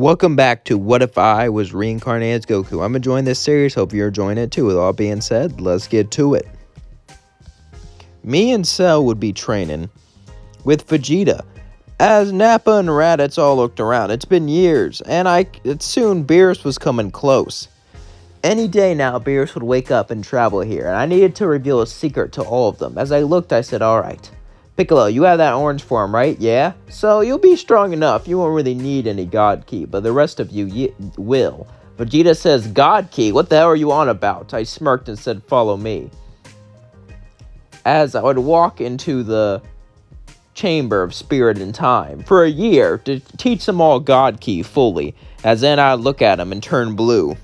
Welcome back to What If I Was Reincarnated as Goku. I'm enjoying this series. Hope you're enjoying it too. With all being said, let's get to it. Me and Cell would be training with Vegeta. As Nappa and Raditz all looked around, it's been years, and soon Beerus was coming close. Any day now, Beerus would wake up and travel here, and I needed to reveal a secret to all of them. As I looked, I said, alright. Piccolo, you have that orange form, right? Yeah? So you'll be strong enough. You won't really need any God Ki, but the rest of you will. Vegeta says, God Ki? What the hell are you on about? I smirked and said, follow me. As I would walk into the chamber of spirit and time for a year to teach them all God Ki fully, as then I'd look at him and turn blue.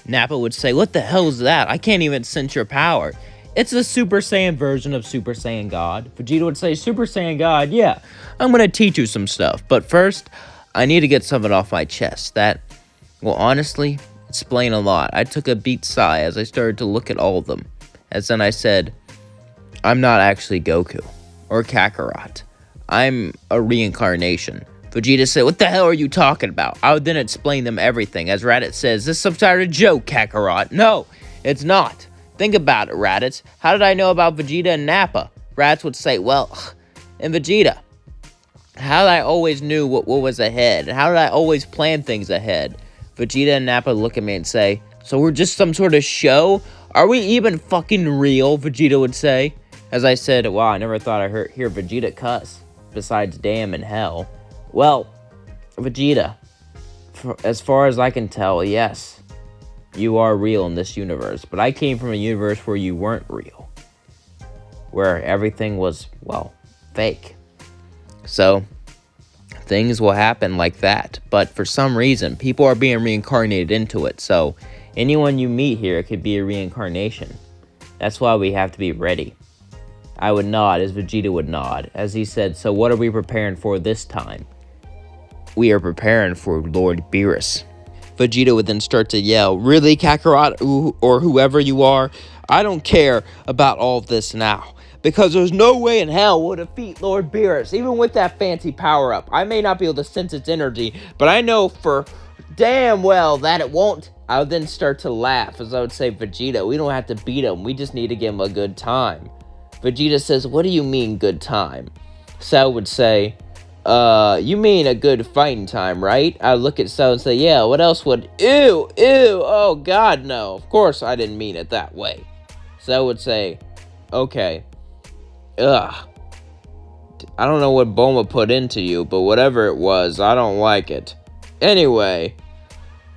Nappa would say, what the hell is that? I can't even sense your power. It's a Super Saiyan version of Super Saiyan God. Vegeta would say, Super Saiyan God, yeah, I'm going to teach you some stuff. But first, I need to get something off my chest that will honestly explain a lot. I took a deep sigh as I started to look at all of them. As then I said, I'm not actually Goku or Kakarot. I'm a reincarnation. Vegeta said, what the hell are you talking about? I would then explain them everything. As Raditz says, this is some sort of joke, Kakarot. No, it's not. Think about it, Raditz. How did I know about Vegeta and Nappa? Raditz would say, well, and Vegeta, how did I always knew what was ahead? And how did I always plan things ahead? Vegeta and Nappa look at me and say, so we're just some sort of show? Are we even fucking real? Vegeta would say. As I said, wow, I never thought I'd hear Vegeta cuss, besides damn and hell. Well, Vegeta, as far as I can tell, yes. You are real in this universe, but I came from a universe where you weren't real. Where everything was, well, fake. So, things will happen like that. But for some reason, people are being reincarnated into it. So, anyone you meet here could be a reincarnation. That's why we have to be ready. I would nod as Vegeta would nod. As he said, so what are we preparing for this time? We are preparing for Lord Beerus. Vegeta would then start to yell, really, Kakarot, or whoever you are? I don't care about all of this now, because there's no way in hell we'll defeat Lord Beerus, even with that fancy power-up. I may not be able to sense its energy, but I know for damn well that it won't. I would then start to laugh, as I would say, Vegeta, we don't have to beat him, we just need to give him a good time. Vegeta says, what do you mean, good time? Cell would say, you mean a good fighting time, right? I look at Cell and say, yeah, what else would... Ew, oh god, no. Of course I didn't mean it that way. Cell would say, okay. Ugh. I don't know what Bulma put into you, but whatever it was, I don't like it. Anyway,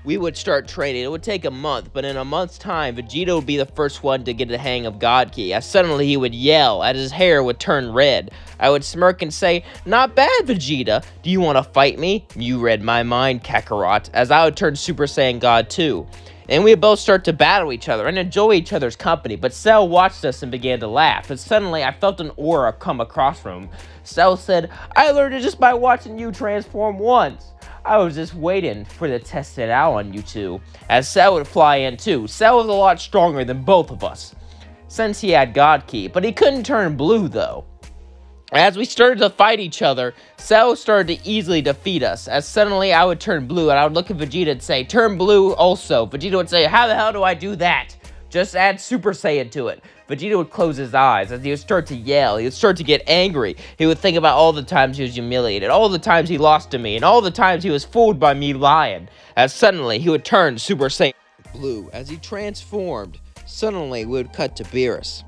we would start training. It would take a month, but in a month's time, Vegeta would be the first one to get the hang of God Ki. As suddenly he would yell, as his hair would turn red. I would smirk and say, not bad, Vegeta. Do you want to fight me? You read my mind, Kakarot, as I would turn Super Saiyan God too. And we would both start to battle each other and enjoy each other's company. But Cell watched us and began to laugh. And suddenly I felt an aura come across from him. Cell said, I learned it just by watching you transform once. I was just waiting for to test it out on you two, as Cell would fly in too. Cell was a lot stronger than both of us, since he had God Ki, but he couldn't turn blue though. As we started to fight each other, Cell started to easily defeat us, as suddenly I would turn blue, and I would look at Vegeta and say, turn blue also. Vegeta would say, how the hell do I do that? Just add Super Saiyan to it. Vegeta would close his eyes as he would start to yell. He would start to get angry. He would think about all the times he was humiliated, all the times he lost to me, and all the times he was fooled by me lying. As suddenly he would turn Super Saiyan blue. As he transformed, suddenly we would cut to Beerus.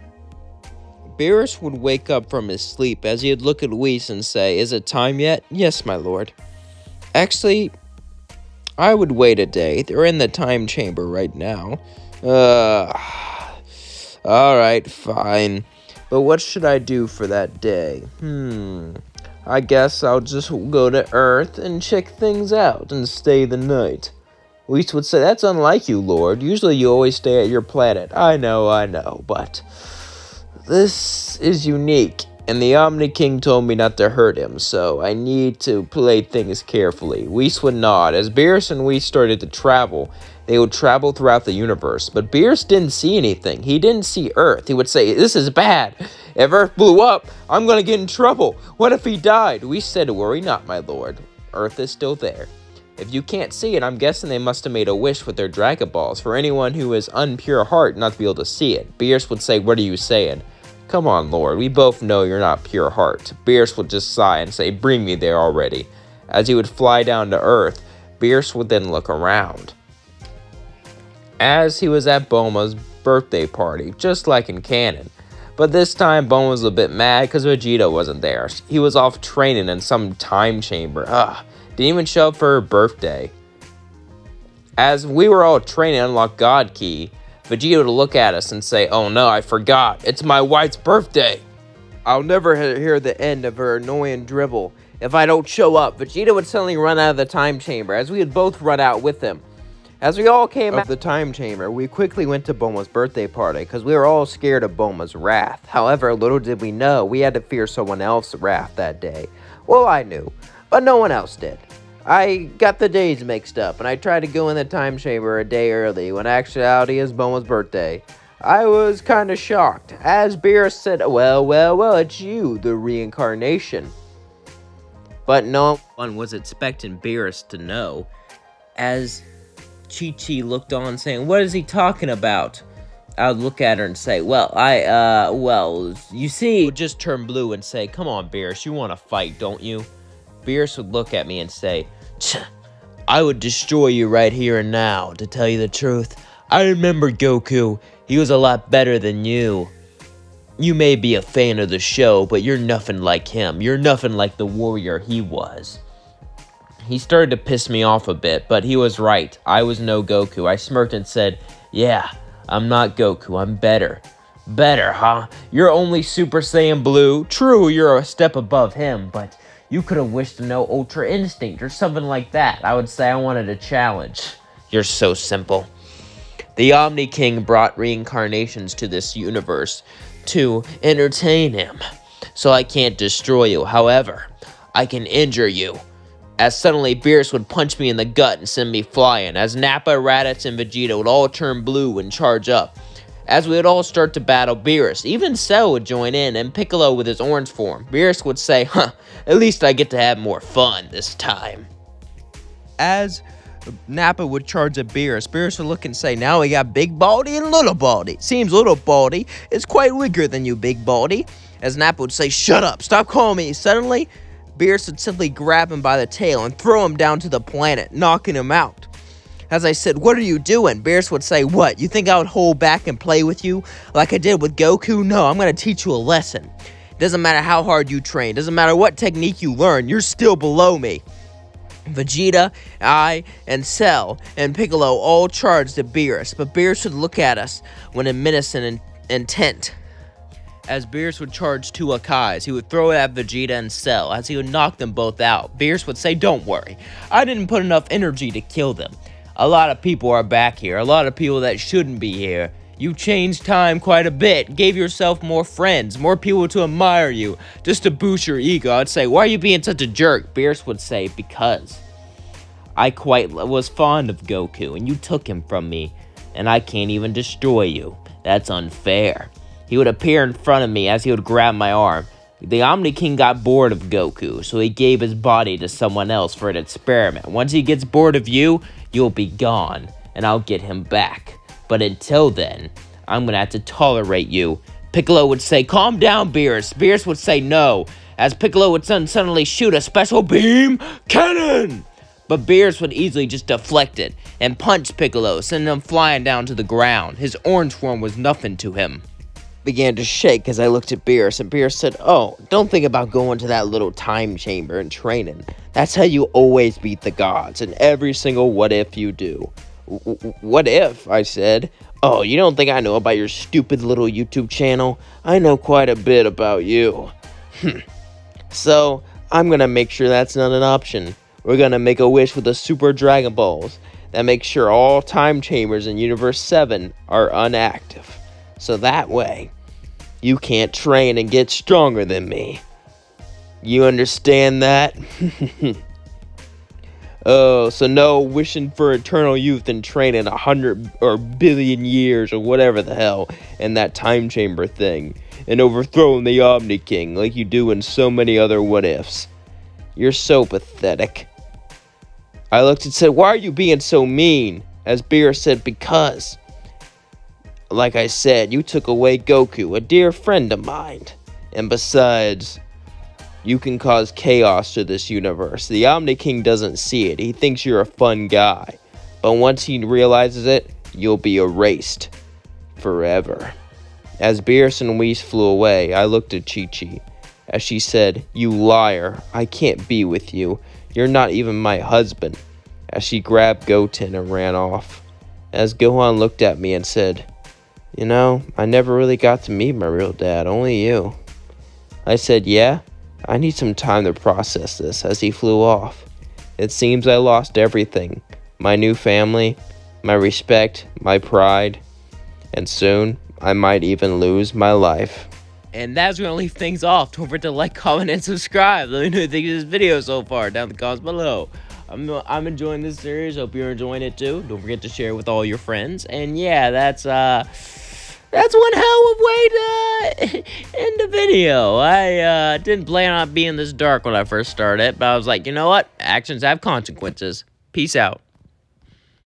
Beerus would wake up from his sleep as he would look at Whis and say, is it time yet? Yes, my lord. Actually, I would wait a day. They're in the time chamber right now. Alright, fine. But what should I do for that day? I guess I'll just go to Earth and check things out and stay the night. Whis would say, that's unlike you, Lord. Usually you always stay at your planet. I know, but this is unique. And the Omni King told me not to hurt him, so I need to play things carefully. Whis would nod. As Beerus and Whis started to travel, they would travel throughout the universe. But Beerus didn't see anything. He didn't see Earth. He would say, this is bad. If Earth blew up, I'm going to get in trouble. What if he died? Whis said, worry not, my lord. Earth is still there. If you can't see it, I'm guessing they must have made a wish with their Dragon Balls for anyone who is unpure heart not to be able to see it. Beerus would say, "What are you saying?" "Come on, Lord, we both know you're not pure heart." Beerus would just sigh and say, "Bring me there already." As he would fly down to Earth, Beerus would then look around. As he was at Bulma's birthday party, just like in canon. But this time, Bulma was a bit mad because Vegeta wasn't there. He was off training in some time chamber. Didn't even show up for her birthday. As we were all training to unlock God Key, Vegeta would look at us and say, "Oh no, I forgot. It's my wife's birthday." I'll never hear the end of her annoying dribble. If I don't show up, Vegeta would suddenly run out of the time chamber, as we would both run out with him. As we all came out of the time chamber, we quickly went to Bulma's birthday party, because we were all scared of Bulma's wrath. However, little did we know, we had to fear someone else's wrath that day. Well, I knew, but no one else did. I got the days mixed up, and I tried to go in the time chamber a day early, when actuality is Bulma's birthday. I was kind of shocked, as Beerus said, well, it's you, the reincarnation. But no one was expecting Beerus to know, as Chi-Chi looked on saying, "What is he talking about?" I would look at her and say, you see, I would just turn blue and say, "Come on, Beerus, you want to fight, don't you?" Beerus would look at me and say, "I would destroy you right here and now, to tell you the truth. I remember Goku. He was a lot better than you. You may be a fan of the show, but you're nothing like him. You're nothing like the warrior he was." He started to piss me off a bit, but he was right. I was no Goku. I smirked and said, "Yeah, I'm not Goku. I'm better." "Better, huh? You're only Super Saiyan Blue. True, you're a step above him, but you could have wished to know Ultra Instinct or something like that." I would say I wanted a challenge. "You're so simple." The Omni King brought reincarnations to this universe to entertain him, so I can't destroy you. However, I can injure you. As suddenly Beerus would punch me in the gut and send me flying, as Nappa, Raditz, and Vegeta would all turn blue and charge up. As we would all start to battle Beerus, even Cell would join in, and Piccolo with his orange form. Beerus would say, "At least I get to have more fun this time." As Nappa would charge at Beerus, Beerus would look and say, "Now we got Big Baldy and Little Baldy. Seems Little Baldy is quite weaker than you, Big Baldy." As Nappa would say, "Shut up, stop calling me." Suddenly, Beerus would simply grab him by the tail and throw him down to the planet, knocking him out. As I said, "What are you doing?" Beerus would say, "What, you think I would hold back and play with you like I did with Goku? No, I'm going to teach you a lesson. Doesn't matter how hard you train, doesn't matter what technique you learn, you're still below me." Vegeta, I, and Cell, and Piccolo all charged at Beerus, but Beerus would look at us when in menacing intent. As Beerus would charge two Akais, he would throw it at Vegeta and Cell. As he would knock them both out, Beerus would say, "Don't worry, I didn't put enough energy to kill them. A lot of people are back here, a lot of people that shouldn't be here. You changed time quite a bit, gave yourself more friends, more people to admire you, just to boost your ego." I'd say, "Why are you being such a jerk?" Beerus would say, "Because I quite was fond of Goku, and you took him from me, and I can't even destroy you. That's unfair." He would appear in front of me as he would grab my arm. The Omni King got bored of Goku, so he gave his body to someone else for an experiment. Once he gets bored of you, you'll be gone, and I'll get him back. But until then, I'm gonna have to tolerate you. Piccolo would say, "Calm down, Beerus." Beerus would say no, as Piccolo would suddenly shoot a special beam cannon. But Beerus would easily just deflect it and punch Piccolo, sending him flying down to the ground. His orange form was nothing to him. Began to shake as I looked at Beerus, and Beerus said, "Oh, don't think about going to that little time chamber and training. That's how you always beat the gods in every single what if you do." "What if?" I said. "Oh, you don't think I know about your stupid little YouTube channel? I know quite a bit about you." "So, I'm gonna make sure that's not an option. We're gonna make a wish with the Super Dragon Balls that makes sure all time chambers in Universe 7 are inactive. So that way, you can't train and get stronger than me. You understand that?" "Oh, so no wishing for eternal youth and training 100 or billion years or whatever the hell in that time chamber thing, and overthrowing the Omni King like you do in so many other what-ifs. You're so pathetic." I looked and said, "Why are you being so mean?" As Beerus said, "Because, like I said, you took away Goku, a dear friend of mine. And besides, you can cause chaos to this universe. The Omni King doesn't see it. He thinks you're a fun guy. But once he realizes it, you'll be erased forever." As Beerus and Whis flew away, I looked at Chi-Chi as she said, "You liar, I can't be with you. You're not even my husband," as she grabbed Goten and ran off. As Gohan looked at me and said, "You know, I never really got to meet my real dad, only you." I said, "Yeah, I need some time to process this," as he flew off. It seems I lost everything. My new family, my respect, my pride, and soon I might even lose my life. And that's going to leave things off. Don't forget to like, comment, and subscribe. Let me know what you think of this video so far down in the comments below. I'm enjoying this series. Hope you're enjoying it too. Don't forget to share it with all your friends. And yeah, that's one hell of a way to end the video. I didn't plan on being this dark when I first started, but I was like, you know what? Actions have consequences. Peace out.